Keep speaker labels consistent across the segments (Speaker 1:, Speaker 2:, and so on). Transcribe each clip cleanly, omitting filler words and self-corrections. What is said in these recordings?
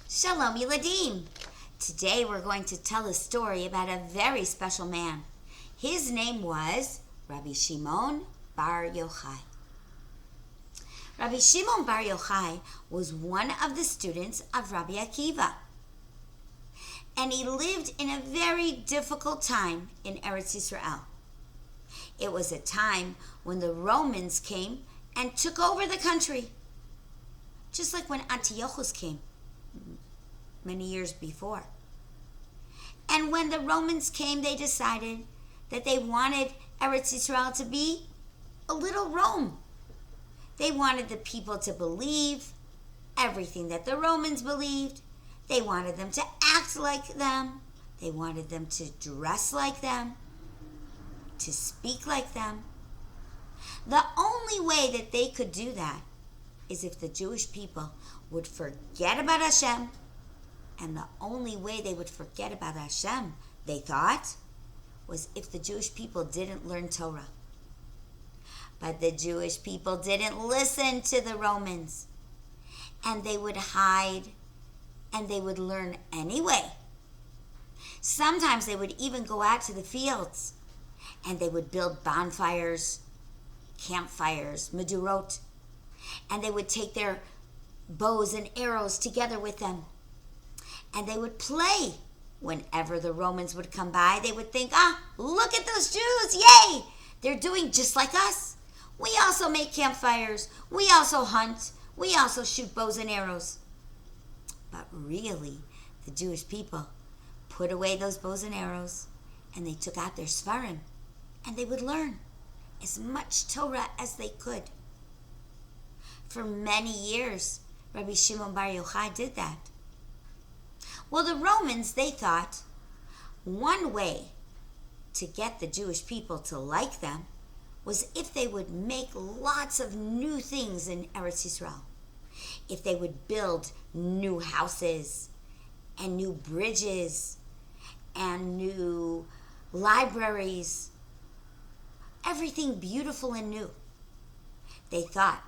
Speaker 1: Shalom Yeladim. Today we're going to tell a story about a very special man. His name was Rabbi Shimon Bar Yochai. Rabbi Shimon Bar Yochai was one of the students of Rabbi Akiva. And he lived in a very difficult time in Eretz Yisrael. It was a time when the Romans came and took over the country. Just like when Antiochus came many years before. And when the Romans came, they decided that they wanted Eretz Yisrael to be a little Rome. They wanted the people to believe everything that the Romans believed. They wanted them to act like them. They wanted them to dress like them, to speak like them. The only way that they could do that is if the Jewish people would forget about Hashem. And the only way they would forget about Hashem, they thought, was if the Jewish people didn't learn Torah. But the Jewish people didn't listen to the Romans. And they would hide, and they would learn anyway. Sometimes they would even go out to the fields, and they would build bonfires, campfires, medurot, and they would take their bows and arrows together with them. And they would play. Whenever the Romans would come by, they would think, look at those Jews, yay! They're doing just like us. We also make campfires. We also hunt. We also shoot bows and arrows. But really, the Jewish people put away those bows and arrows, and they took out their Sfarim, and they would learn as much Torah as they could. For many years, Rabbi Shimon Bar Yochai did that. Well, the Romans, they thought one way to get the Jewish people to like them was if they would make lots of new things in Eretz Yisrael. If they would build new houses and new bridges and new libraries, everything beautiful and new. They thought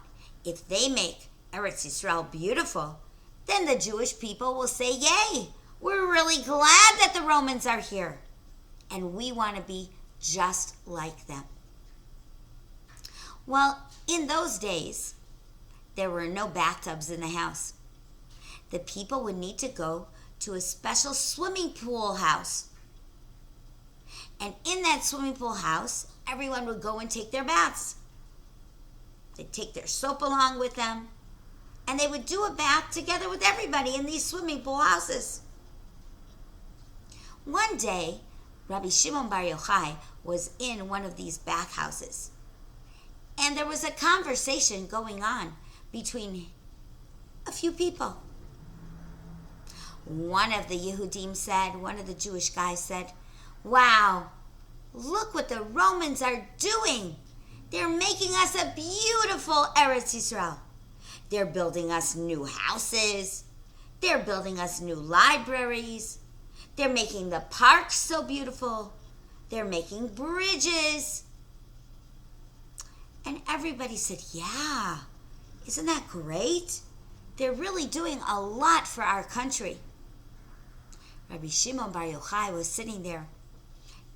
Speaker 1: if they make Eretz Yisrael beautiful, then the Jewish people will say, yay, we're really glad that the Romans are here. And we want to be just like them. Well, in those days, there were no bathtubs in the house. The people would need to go to a special swimming pool house. And in that swimming pool house, everyone would go and take their baths. They'd take their soap along with them. And they would do a bath together with everybody in these swimming pool houses. One day, Rabbi Shimon Bar Yochai was in one of these bathhouses. And there was a conversation going on between a few people. One of the Jewish guys said, wow, look what the Romans are doing. They're making us a beautiful Eretz Yisrael. They're building us new houses. They're building us new libraries. They're making the parks so beautiful. They're making bridges. And everybody said, yeah, isn't that great? They're really doing a lot for our country. Rabbi Shimon Bar Yochai was sitting there,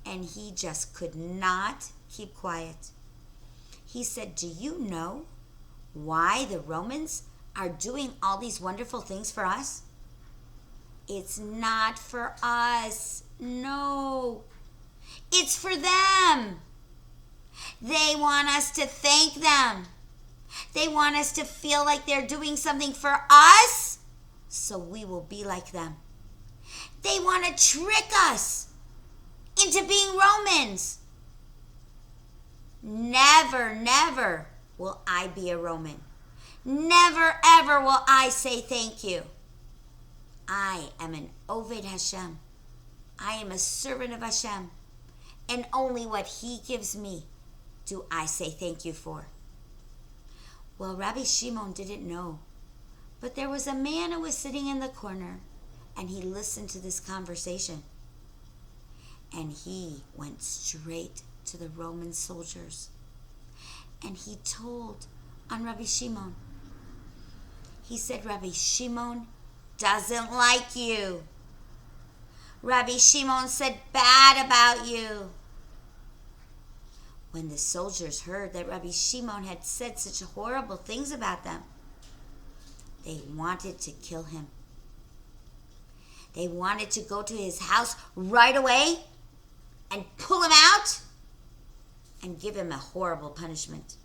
Speaker 1: and he just could not keep quiet. He said, do you know why the Romans are doing all these wonderful things for us? It's not for us. No. It's for them. They want us to thank them. They want us to feel like they're doing something for us, so we will be like them. They want to trick us into being Romans. Never, never will I be a Roman. Never, ever will I say thank you. I am an Oved Hashem. I am a servant of Hashem. And only what He gives me do I say thank you for. Well, Rabbi Shimon didn't know. But there was a man who was sitting in the corner, and he listened to this conversation. And he went straight to the Roman soldiers. And he told on Rabbi Shimon. He said, Rabbi Shimon, doesn't like you. Rabbi Shimon said bad about you. When the soldiers heard that Rabbi Shimon had said such horrible things about them, they wanted to kill him. They wanted to go to his house right away and pull him out and give him a horrible punishment.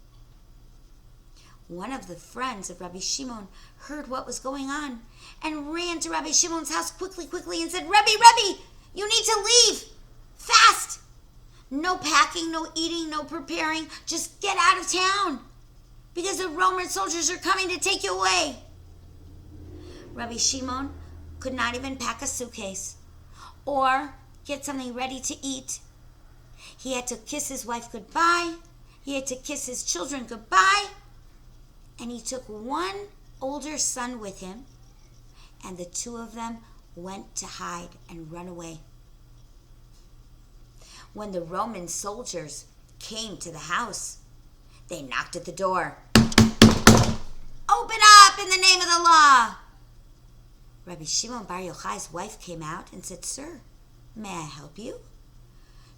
Speaker 1: One of the friends of Rabbi Shimon heard what was going on and ran to Rabbi Shimon's house quickly and said, Rabbi, you need to leave fast. No packing, no eating, no preparing. Just get out of town because the Roman soldiers are coming to take you away. Rabbi Shimon could not even pack a suitcase or get something ready to eat. He had to kiss his wife goodbye. He had to kiss his children goodbye. And he took one older son with him, and the two of them went to hide and run away. When the Roman soldiers came to the house, they knocked at the door. Open up in the name of the law. Rabbi Shimon Bar Yochai's wife came out and said, Sir, may I help you?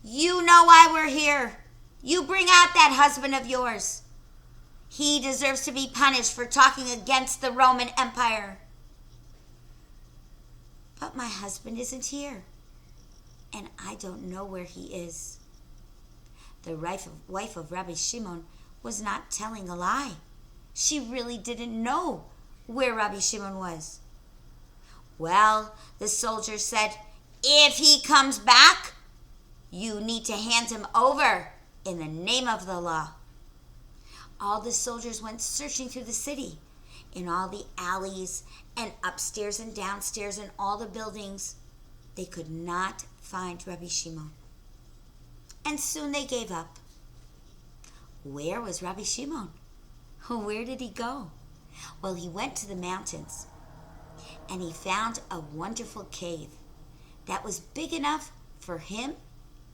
Speaker 1: You know why we're here. You bring out that husband of yours. He deserves to be punished for talking against the Roman Empire. But my husband isn't here, and I don't know where he is. The wife of Rabbi Shimon was not telling a lie. She really didn't know where Rabbi Shimon was. Well, the soldier said, if he comes back, you need to hand him over in the name of the law. All the soldiers went searching through the city, in all the alleys and upstairs and downstairs and all the buildings. They could not find Rabbi Shimon. And soon they gave up. Where was Rabbi Shimon? Where did he go? Well, he went to the mountains, and he found a wonderful cave that was big enough for him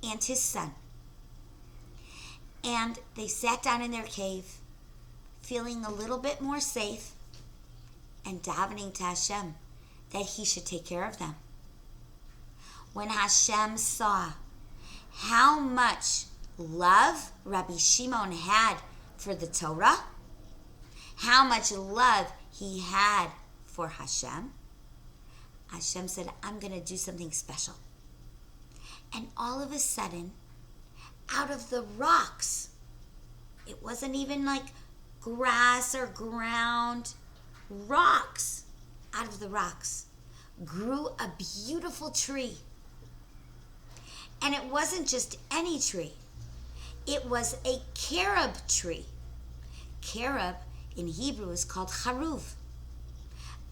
Speaker 1: and his son. And they sat down in their cave, feeling a little bit more safe and davening to Hashem that he should take care of them. When Hashem saw how much love Rabbi Shimon had for the Torah, how much love he had for Hashem, Hashem said, I'm going to do something special. And all of a sudden, out of the rocks, it wasn't even like grass or ground, rocks, out of the rocks grew a beautiful tree. And it wasn't just any tree. It was a carob tree. Carob in Hebrew is called charuv.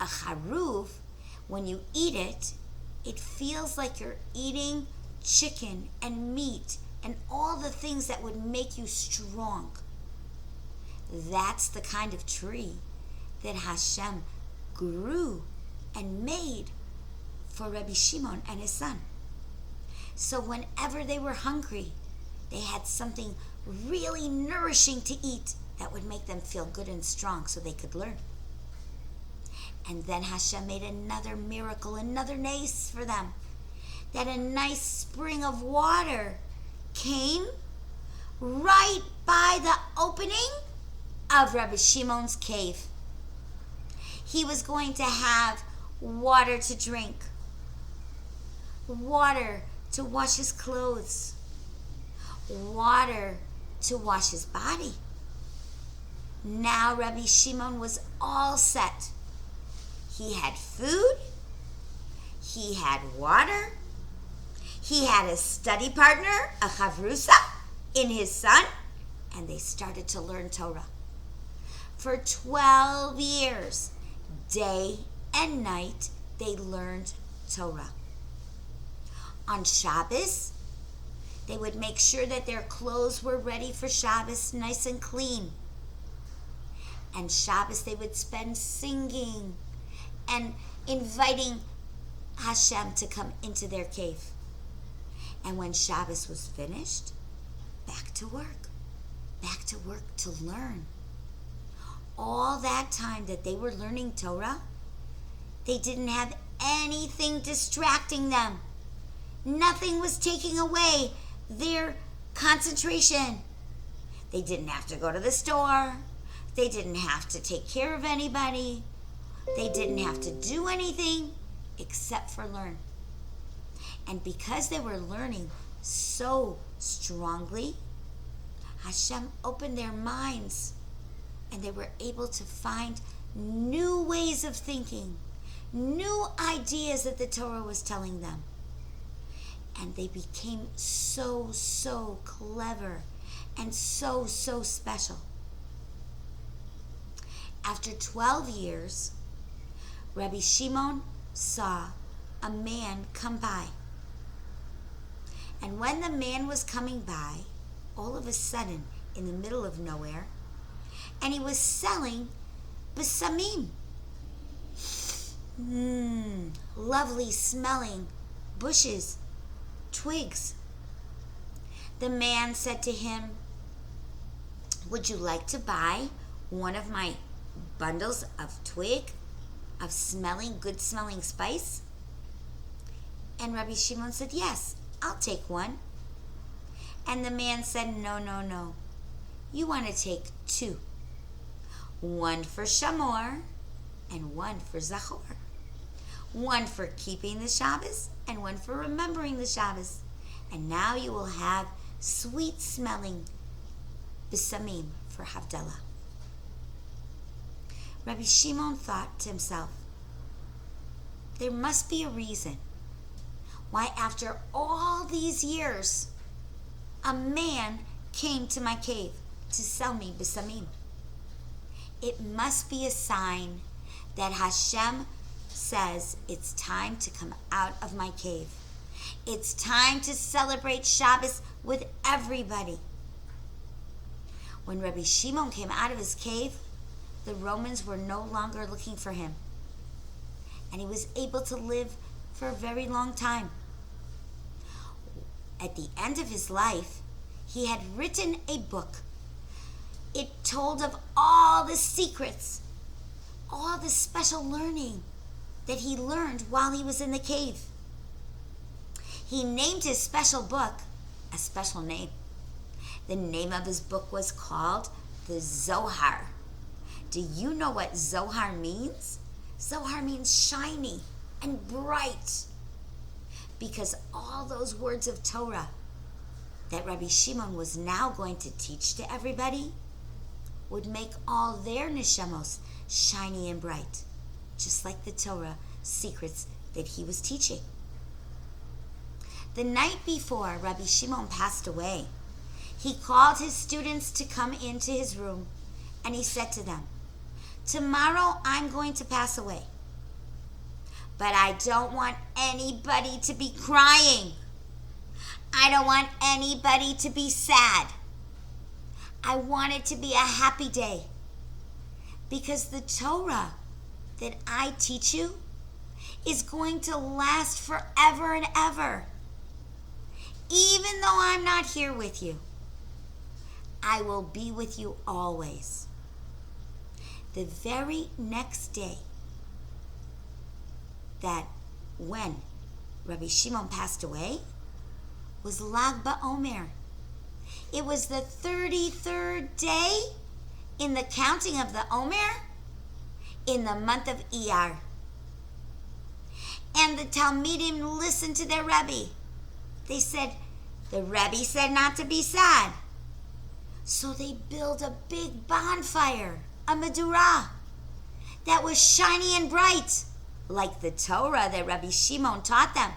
Speaker 1: A charuv, when you eat it, it feels like you're eating chicken and meat and all the things that would make you strong. That's the kind of tree that Hashem grew and made for Rabbi Shimon and his son. So whenever they were hungry, they had something really nourishing to eat that would make them feel good and strong so they could learn. And then Hashem made another miracle, another nace for them, that a nice spring of water came right by the opening of Rabbi Shimon's cave. He was going to have water to drink, water to wash his clothes, water to wash his body. Now Rabbi Shimon was all set. He had food, he had water, he had a study partner, a chavrusa, in his son, and they started to learn Torah. For 12 years, day and night, they learned Torah. On Shabbos, they would make sure that their clothes were ready for Shabbos, nice and clean. And Shabbos, they would spend singing and inviting Hashem to come into their cave. And when Shabbos was finished, back to work to learn. All that time that they were learning Torah, They didn't have anything distracting them. Nothing was taking away their concentration. They didn't have to go to the store. They didn't have to take care of anybody. They didn't have to do anything except for learn. And because they were learning so strongly, Hashem opened their minds and they were able to find new ways of thinking, new ideas that the Torah was telling them. And they became so clever and so special. After 12 years, Rabbi Shimon saw a man come by. And when the man was coming by, all of a sudden, in the middle of nowhere, and he was selling besamim. Lovely smelling bushes, twigs. The man said to him, "Would you like to buy one of my bundles of twig, of good smelling spice?" And Rabbi Shimon said, "Yes, I'll take one." And the man said, No. You want to take two. One for Shamor and one for Zachor. One for keeping the Shabbos and one for remembering the Shabbos. And now you will have sweet smelling besamim for Havdalah. Rabbi Shimon thought to himself, there must be a reason why after all these years a man came to my cave to sell me besamim. It must be a sign that Hashem says it's time to come out of my cave. It's time to celebrate Shabbos with everybody. When Rabbi Shimon came out of his cave, the Romans were no longer looking for him. And he was able to live for a very long time. At the end of his life, he had written a book. It told of all the secrets, all the special learning that he learned while he was in the cave. He named his special book a special name. The name of his book was called the Zohar. Do you know what Zohar means? Zohar means shiny and bright. Because all those words of Torah that Rabbi Shimon was now going to teach to everybody would make all their neshamos shiny and bright, just like the Torah secrets that he was teaching. The night before Rabbi Shimon passed away, he called his students to come into his room, and he said to them, "Tomorrow I'm going to pass away, but I don't want anybody to be crying. I don't want anybody to be sad. I want it to be a happy day, because the Torah that I teach you is going to last forever and ever. Even though I'm not here with you, I will be with you always." The very next day, that when Rabbi Shimon passed away, was Lag BaOmer. It was the 33rd day in the counting of the Omer in the month of Iyar. And the Talmidim listened to their Rebbe. They said, the Rebbe said not to be sad. So they built a big bonfire, a medurah, that was shiny and bright, like the Torah that Rabbi Shimon taught them.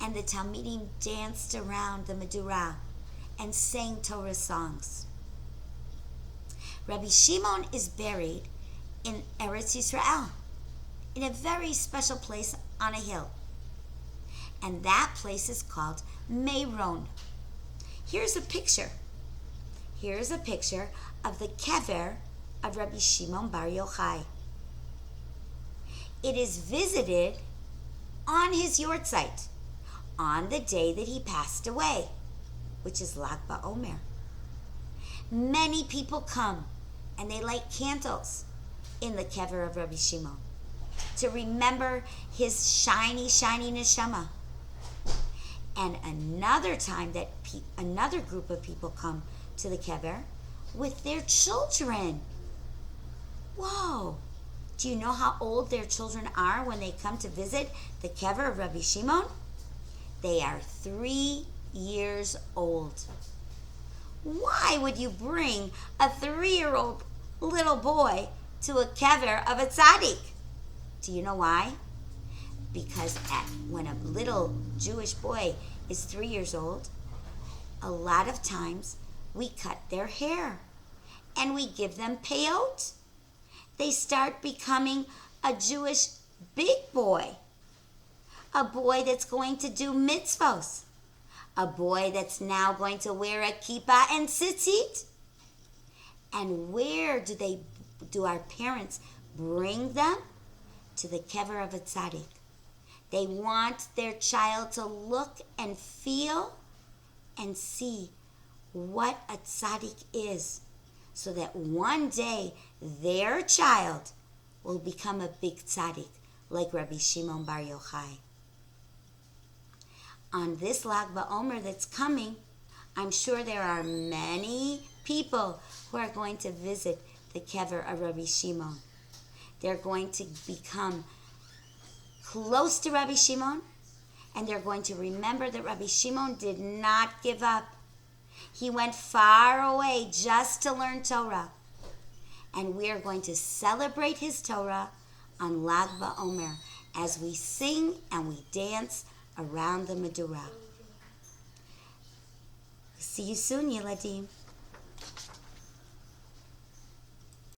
Speaker 1: And the Talmidim danced around the medurah and sang Torah songs. Rabbi Shimon is buried in Eretz Yisrael, in a very special place on a hill. And that place is called Meron. Here's a picture. Here's a picture of the kever of Rabbi Shimon Bar Yochai. It is visited on his yortzeit, on the day that he passed away, which is Lag BaOmer. Many people come and they light candles in the kever of Rabbi Shimon. to remember his shiny, shiny neshama. And another time that another group of people come to the kever with their children. Whoa! Do you know how old their children are when they come to visit the kever of Rabbi Shimon? They are 3 years old. Why would you bring a 3-year-old little boy to a kever of a tzaddik? Do you know why? Because when a little Jewish boy is 3 years old, a lot of times we cut their hair and we give them peyot. They start becoming a Jewish big boy, a boy that's going to do mitzvos, a boy that's now going to wear a kippah and tzitzit. And where do our parents bring them? To the kever of a tzaddik. They want their child to look and feel and see what a tzaddik is, so that one day their child will become a big tzaddik like Rabbi Shimon Bar Yochai. On this Lag BaOmer that's coming, I'm sure there are many people who are going to visit the kever of Rabbi Shimon. They're going to become close to Rabbi Shimon, and they're going to remember that Rabbi Shimon did not give up. He went far away just to learn Torah. And we are going to celebrate his Torah on Lag BaOmer as we sing and we dance around the Menorah. See you soon, Yeladim.